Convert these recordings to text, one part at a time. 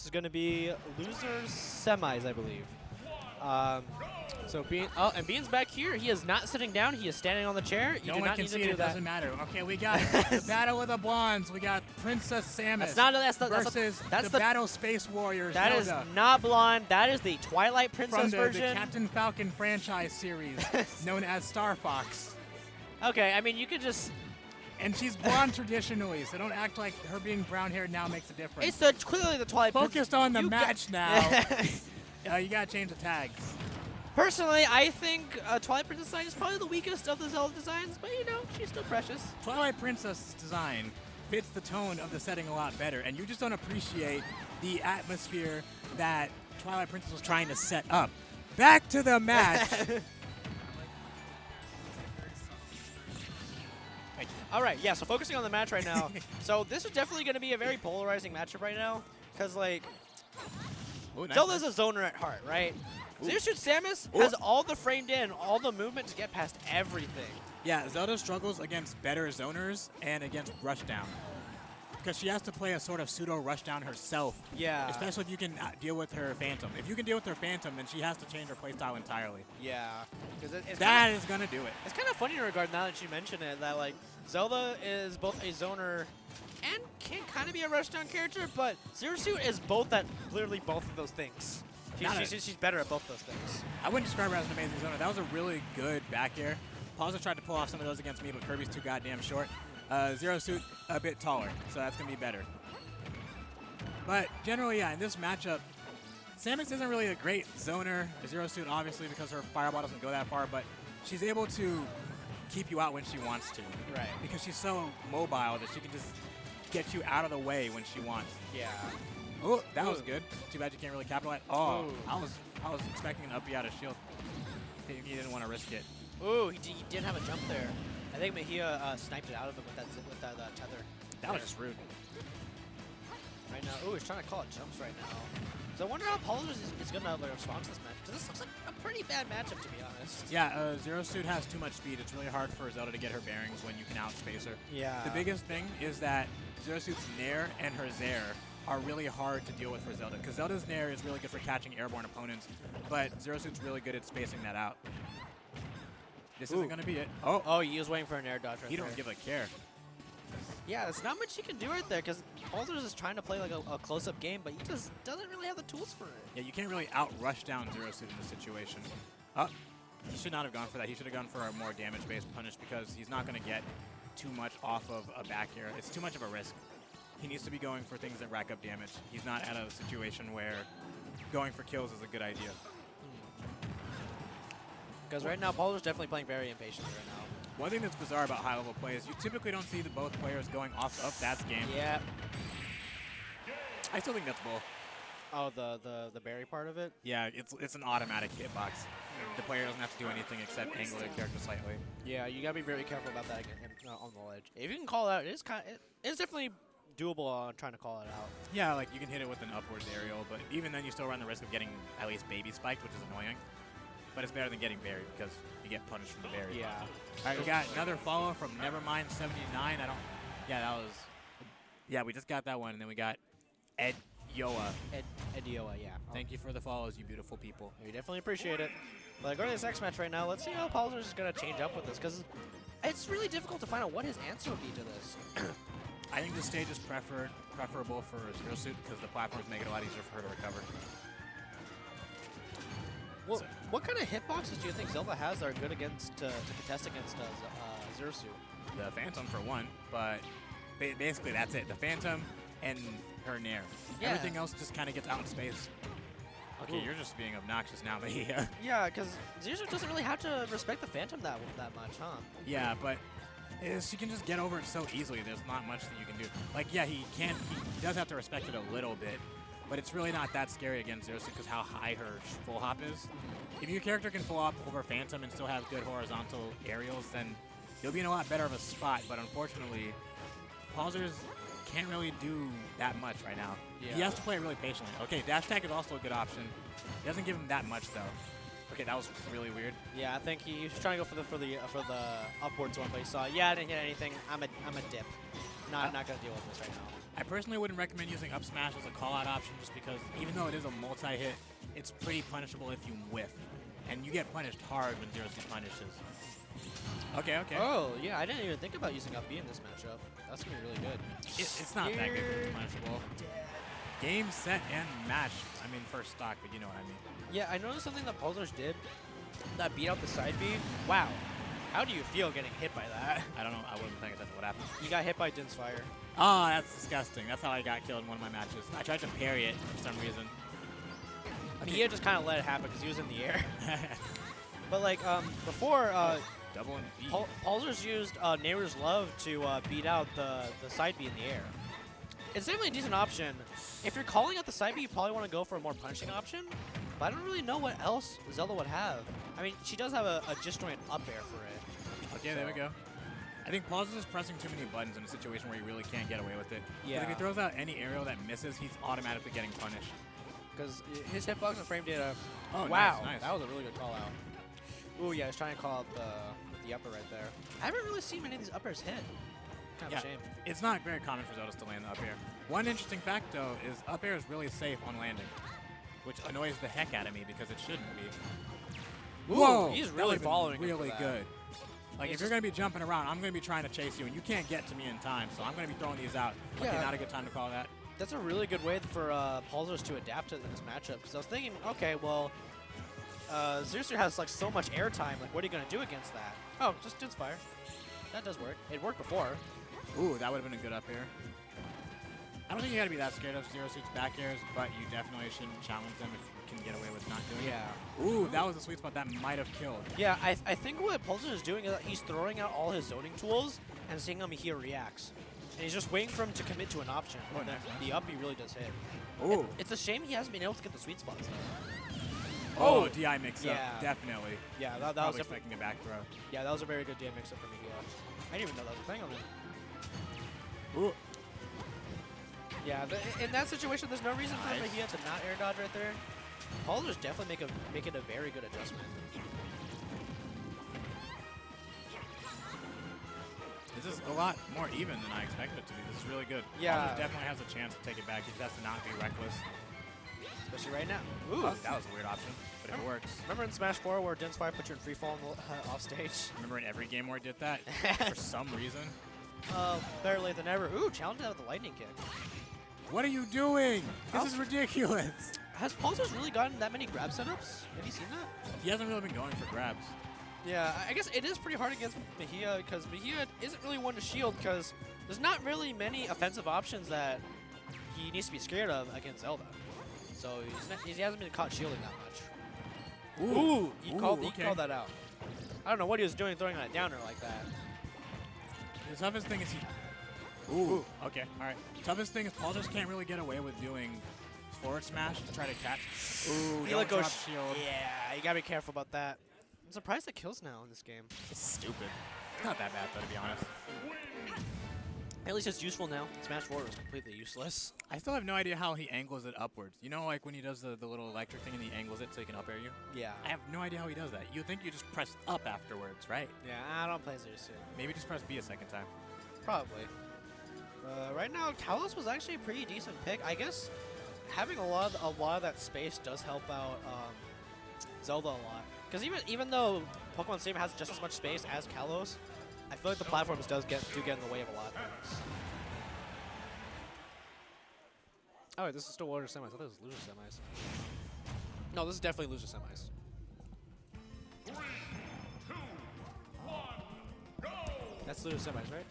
This is going to be losers semis, I believe. So Bean, and Bean's back here. He is not sitting down. He is standing on the chair. You no do one not can need see to it. do It that. doesn't matter. Okay, we got the battle of the blondes. We got Princess Samus versus the Battle Space Warriors. That Zelda. is not blonde. That is the Twilight Princess From the version. Captain Falcon franchise series, known as Star Fox. Okay, I mean you could just. And she's blonde traditionally, so don't act like her being brown-haired now makes a difference. It's clearly the Twilight Princess. Focused on the match now. You gotta change the tags. Personally, I think Twilight Princess design is probably the weakest of the Zelda designs, but you know, she's still precious. Twilight Princess design fits the tone of the setting a lot better, and you just don't appreciate the atmosphere that Twilight Princess was trying to set up. Back to the match. All right, yeah, so focusing on the match right now. So this is definitely going to be a very polarizing matchup right now, because, like, Ooh, nice Zelda's a zoner at heart, right? Zero Suit Samus has all the framed in, all the movement to get past everything. Yeah, Zelda struggles against better zoners and against rushdown. Because she has to play a sort of pseudo rushdown herself. Yeah. Especially if you can deal with her Phantom. If you can deal with her Phantom, then she has to change her playstyle entirely. Yeah. That is going to do it. It's kind of funny in regard now that you mention it, that, like, Zelda is both a zoner and can kind of be a rushdown character, but Zero Suit is literally both of those things. She's better at both those things. I wouldn't describe her as an amazing zoner. That was a really good back air. Paulzer tried to pull off some of those against me, but Kirby's too goddamn short. Zero Suit a bit taller, so that's going to be better. But generally, yeah, in this matchup, Samus isn't really a great zoner. Zero Suit, obviously, because her fireball doesn't go that far, but she's able to keep you out when she wants to. Right. Because she's so mobile that she can just get you out of the way when she wants. Yeah. Oh, that was good. Too bad you can't really capitalize. Oh, Ooh. I was expecting an uppy out of shield. He didn't want to risk it. Ooh, he did have a jump there. I think Mejia sniped it out of him with that tether. That was just rude. Right now, ooh, he's trying to call it jumps right now. So I wonder how paulzerrss is going to respond to this match, because this looks like a pretty bad matchup, to be honest. Yeah, Zero Suit has too much speed. It's really hard for Zelda to get her bearings when you can outspace her. Yeah. The biggest thing is that Zero Suit's Nair and her Zair are really hard to deal with for Zelda, because Zelda's Nair is really good for catching airborne opponents, but Zero Suit's really good at spacing that out. This isn't going to be it. Oh, he was waiting for an air dodge right He there. don't give a care. Yeah, there's not much he can do right there, because paulzerrss is trying to play like a close-up game, but he just doesn't really have the tools for it. Yeah, you can't really out-rush down Zero Suit in this situation. He should not have gone for that. He should have gone for a more damage-based punish, because he's not going to get too much off of a back air. It's too much of a risk. He needs to be going for things that rack up damage. He's not at a situation where going for kills is a good idea. Because right now, paulzerrss definitely playing very impatient right now. One thing that's bizarre about high-level play is you typically don't see both players going off of that game. Yeah. I still think that's bull. Oh, the berry part of it? Yeah, it's an automatic hitbox. The player doesn't have to do anything except angle their character slightly. Yeah, you gotta be very careful about that on the ledge. If you can call it out, it's definitely doable on trying to call it out. Yeah, like you can hit it with an upwards aerial, but even then you still run the risk of getting at least baby spiked, which is annoying. But it's better than getting buried because you get punished from the bury. Yeah. All right, we got another follow from Nevermind79. Yeah, we just got that one, and then we got Ed Yoa. Ed Yoa, yeah. Thank you for the follows, you beautiful people. We definitely appreciate it. But going to this next match right now, let's see how paulzerrss is going to change up with this, because it's really difficult to find out what his answer would be to this. I think this stage is preferable for Zero Suit because the platforms make it a lot easier for her to recover. Well, what kind of hitboxes do you think Zelda has that are good against to contest against Zero Suit? The Phantom for one, but basically that's it. The Phantom and her Nair. Yeah. Everything else just kind of gets out in space. Okay, you're just being obnoxious now, Mejia. Yeah, because Zero Suit doesn't really have to respect the Phantom that much, huh? Yeah, but she can just get over it so easily. There's not much that you can do. Like, yeah, he does have to respect it a little bit, but it's really not that scary against Zero Suit because how high her full hop is. If your character can full hop over Phantom and still have good horizontal aerials, then you'll be in a lot better of a spot. But unfortunately, paulzerrss can't really do that much right now. Yeah. He has to play it really patiently. Okay, dash tag is also a good option. It doesn't give him that much though. Okay, that was really weird. Yeah, I think he was trying to go for the upwards one, but he saw, yeah, I didn't hit anything. I'm a dip. Not gonna deal with this right now. I personally wouldn't recommend using up smash as a call-out option just because even though it is a multi-hit, it's pretty punishable if you whiff. And you get punished hard when Zero Suit punishes. Okay, okay. Oh, yeah, I didn't even think about using up B in this matchup. That's going to be really good. It's not that good, but it's punishable. Game, set, and match. I mean, first stock, but you know what I mean. Yeah, I noticed something that Paulzers did that beat out the side B. Wow. How do you feel getting hit by that? I don't know. I wasn't paying attention to what happened. You got hit by Din's Fire. Oh, that's disgusting. That's how I got killed in one of my matches. I tried to parry it for some reason. Mejia just kind of let it happen because he was in the air. But like before, double and B. Paulzers used Neighbor's Love to beat out the side B in the air. It's definitely a decent option. If you're calling out the side B, you probably want to go for a more punishing option. But I don't really know what else Zelda would have. I mean, she does have a disjoint up air for it. Okay, so. There we go. I think Paulzers is pressing too many buttons in a situation where he really can't get away with it. Yeah. If he throws out any aerial that misses, he's automatically getting punished. Because his hitbox and frame data. Oh, wow, nice. That was a really good call out. Ooh, yeah, he's trying to call out the upper right there. I haven't really seen many of these uppers hit. Kind of a shame. It's not very common for Zelda to land the up air. One interesting fact, though, is up air is really safe on landing, which annoys the heck out of me because it shouldn't be. Ooh, whoa! He's really following really good. Like, it's if you're going to be jumping around, I'm going to be trying to chase you, and you can't get to me in time, so I'm going to be throwing these out. Okay, not a good time to call that. That's a really good way for Paulzers to adapt to this matchup. Because I was thinking, okay, well, Zero has like so much airtime. Like, what are you going to do against that? Oh, just Din's Fire. That does work. It worked before. Ooh, that would have been a good up air. I don't think you got to be that scared of Zero Suit's back airs, but you definitely shouldn't challenge them if you can get away with not doing it. Yeah. Ooh, that was a sweet spot that might have killed. Yeah, I think what Paulzers is doing is that he's throwing out all his zoning tools and seeing how Mejia reacts. And he's just waiting for him to commit to an option. Oh, and nice. The up he really does hit. Ooh. It's a shame he hasn't been able to get the sweet spots though. Oh, DI mix-up, yeah. Definitely. Yeah, that was Probably expecting a back throw. Yeah, that was a very good DI mix-up for Mejia. I didn't even know that was a thing on it. Ooh. Yeah, in that situation, there's no reason for Mejia to not air dodge right there. Paulzers definitely make it a very good adjustment. This is a lot more even than I expected it to be. This is really good. Yeah. Paulzers definitely has a chance to take it back. He just has to not be reckless. Especially right now. Ooh. That was a weird option, but it works. Remember in Smash 4 where Din's Fire put you in free fall off stage? Remember in every game where it did that? For some reason. Better late than never. Ooh, challenge that with the lightning kick. What are you doing? This is ridiculous. Has Paulzers really gotten that many grab setups? Have you seen that? He hasn't really been going for grabs. Yeah, I guess it is pretty hard against Mejia because Mejia isn't really one to shield because there's not really many offensive options that he needs to be scared of against Zelda. So he hasn't been caught shielding that much. Ooh, he called that out. I don't know what he was doing throwing on a downer like that. The toughest thing is Ooh. Okay, all right. Toughest thing is Paulzers can't really get away with doing forward smash to try to catch. Ooh, don't drop shield. Yeah, you gotta be careful about that. I'm surprised it kills now in this game. It's stupid. It's not that bad though, to be honest. At least it's useful now. Smash 4 was completely useless. I still have no idea how he angles it upwards. You know, like when he does the little electric thing and he angles it so he can up air you? Yeah. I have no idea how he does that. You think you just press up afterwards, right? Yeah, I don't play Zero Suit. Maybe just press B a second time. Probably. Right now, Talos was actually a pretty decent pick. I guess having a lot of that space does help out Zelda a lot. Because even though Pokemon Stadium has just as much space as Kalos, I feel like the platforms do get in the way of a lot of things. Oh wait, this is still Water Semis. I thought this was Loser Semis. No, this is definitely Loser Semis. 3, 2, 1, go! That's Loser Semis, right?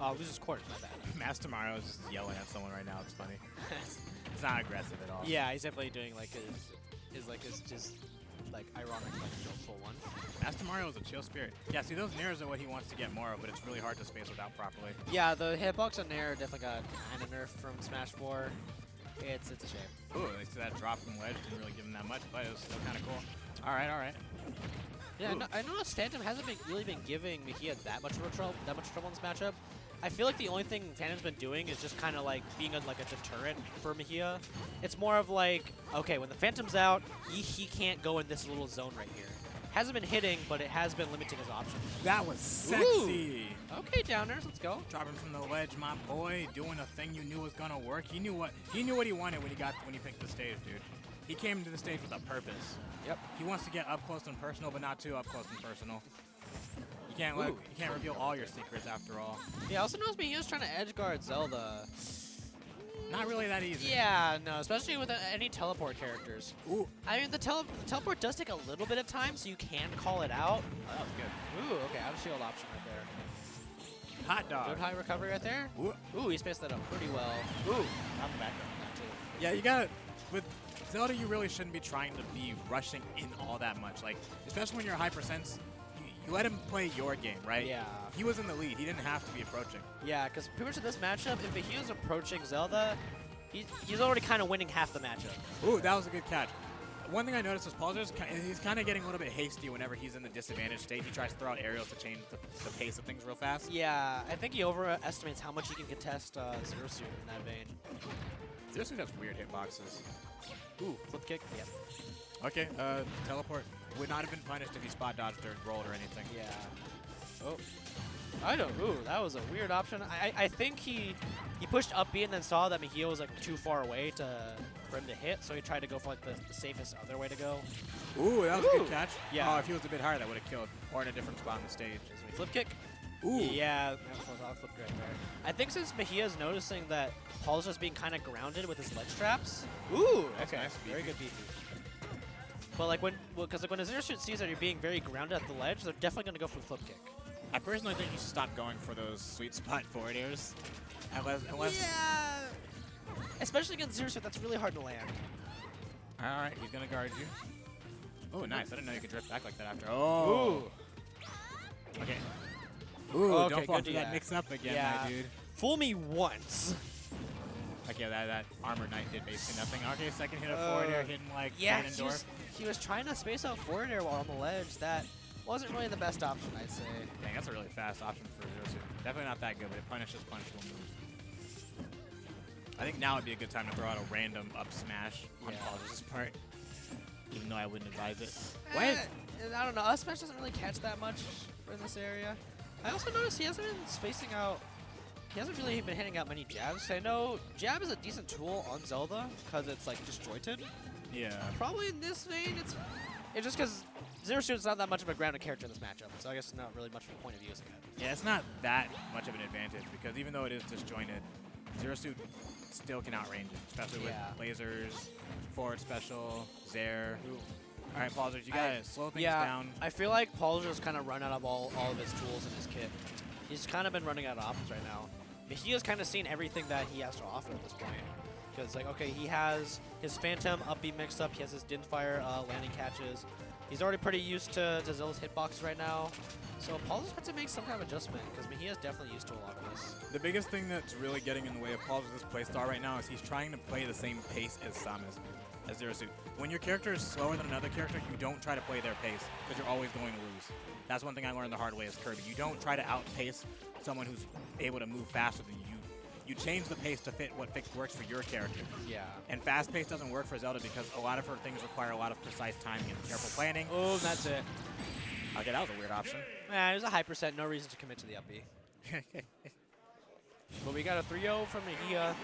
Oh, Loser's Quarters, my bad. Master Mario is just yelling at someone right now. It's funny. It's not aggressive at all. Yeah, he's definitely doing like his ironic like jokeful one. Master Mario is a chill spirit. Yeah, see those nairs are what he wants to get more of, but it's really hard to space without properly. Yeah, the hitbox on Nair definitely got kind of nerfed from Smash 4. It's a shame. Ooh, they see that drop from ledge didn't really give him that much, but it was still kind of cool. All right, all right. Yeah, I noticed Phantom hasn't really been giving Mejia that much trouble in this matchup. I feel like the only thing Phantom's been doing is just kind of like being like a deterrent for Mejia. It's more of like, okay, when the Phantom's out, he can't go in this little zone right here. Hasn't been hitting, but it has been limiting his options. That was sexy. Ooh. Okay, downers, let's go. Dropping from the ledge, my boy, doing a thing you knew was gonna work. He knew what he wanted when he picked the stage, dude. He came to the stage with a purpose. Yep. He wants to get up close and personal, but not too up close and personal. You can't Ooh. you can't reveal all your secrets after all. Yeah, also knows me. He was trying to edge guard Zelda. Not really that easy. Yeah, no, especially with any teleport characters. Ooh, I mean, the teleport does take a little bit of time, so you can call it out. that was good. Ooh, okay, out of shield option right there. Hot dog. Good high recovery right there. Ooh. Ooh, he spaced that up pretty well. Ooh, not the back that too. Yeah, you got with Zelda, you really shouldn't be trying to be rushing in all that much. Like, especially when you're high percents, you let him play your game, right? Yeah. He was in the lead. He didn't have to be approaching. Yeah, because pretty much in this matchup, if he was approaching Zelda, he's already kind of winning half the matchup. Ooh, that was a good catch. One thing I noticed is he's kind of getting a little bit hasty whenever he's in the disadvantaged state. He tries to throw out aerials to change the pace of things real fast. Yeah, I think he overestimates how much he can contest Zero Suit in that vein. Zero Suit has weird hitboxes. Ooh, flip kick. Yep. Okay, teleport would not have been punished if he spot dodged or rolled or anything. Yeah. Oh. I know. Ooh, that was a weird option. I think he pushed up B and then saw that Mejia was like too far away for him to hit, so he tried to go for like the safest other way to go. Ooh, that was a good catch. Yeah. Oh, if he was a bit higher, that would have killed. Or in a different spot on the stage. Flip kick. Ooh. Yeah, that was flip right there. I think since Mejia's noticing that Paul's just being kind of grounded with his ledge traps. Ooh, That's okay, nice, very beefy. good beefy. But like when a Zero Suit sees that you're being very grounded at the ledge, they're definitely gonna go for the flip kick. I personally think you should stop going for those sweet spot forward airs. Unless Yeah. Especially against Zero Suit, that's really hard to land. All right, he's gonna guard you. Oh, nice. I didn't know you could drift back like that after. Oh. Okay. Ooh, Okay, don't fall good for to- that yeah. mix-up again, Yeah. my dude. Fool me once. Okay, that Armor Knight did basically nothing. Okay, second hit of forward air, hidden like Yeah, Ganondorf. he was trying to space out forward air while on the ledge. That wasn't really the best option, I'd say. Dang, that's a really fast option for Zero Suit. Definitely not that good, but it punishes punishable moves. I think now would be a good time to throw out a random up smash on Yeah. Paul's part. Even though I wouldn't advise it. I don't know. UpSmash doesn't really catch that much in this area. I also noticed he hasn't been spacing out. He hasn't really been hitting out many jabs. I know jab is a decent tool on Zelda because it's like disjointed. Yeah. Probably in this vein, it's just because Zero Suit's not that much of a grounded character in this matchup, so I guess it's not really much of a point of using it. Yeah, it's not that much of an advantage because even though it is disjointed, Zero Suit still can outrange it, especially with lasers, forward special, Zair. All right, Paulzers, you gotta slow things down. I feel like Paul's just kind of run out of all of his tools in his kit. He's kind of been running out of options right now. Mejia's kind of seen everything that he has to offer at this point. Because, like, okay, he has his Phantom up B mixed up. He has his Dinfire landing catches. He's already pretty used to Zelda's hitboxes right now. So Paul's has to make some kind of adjustment because Mejia's definitely used to a lot of this. The biggest thing that's really getting in the way of Paulzers' playstyle right now is he's trying to play the same pace as Samus, as Zero Suit. When your character is slower than another character, you don't try to play their pace because you're always going to lose. That's one thing I learned the hard way as Kirby. You don't try to outpace someone who's able to move faster than you. You change the pace to fit what works for your character. Yeah. And fast pace doesn't work for Zelda because a lot of her things require a lot of precise timing and careful planning. Oh, that's it. Okay, that was a weird option. Man, it was a high percent. No reason to commit to the up B. But we got a 3-0 from Mejia.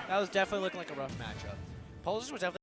That was definitely looking like a rough matchup. Paul's was definitely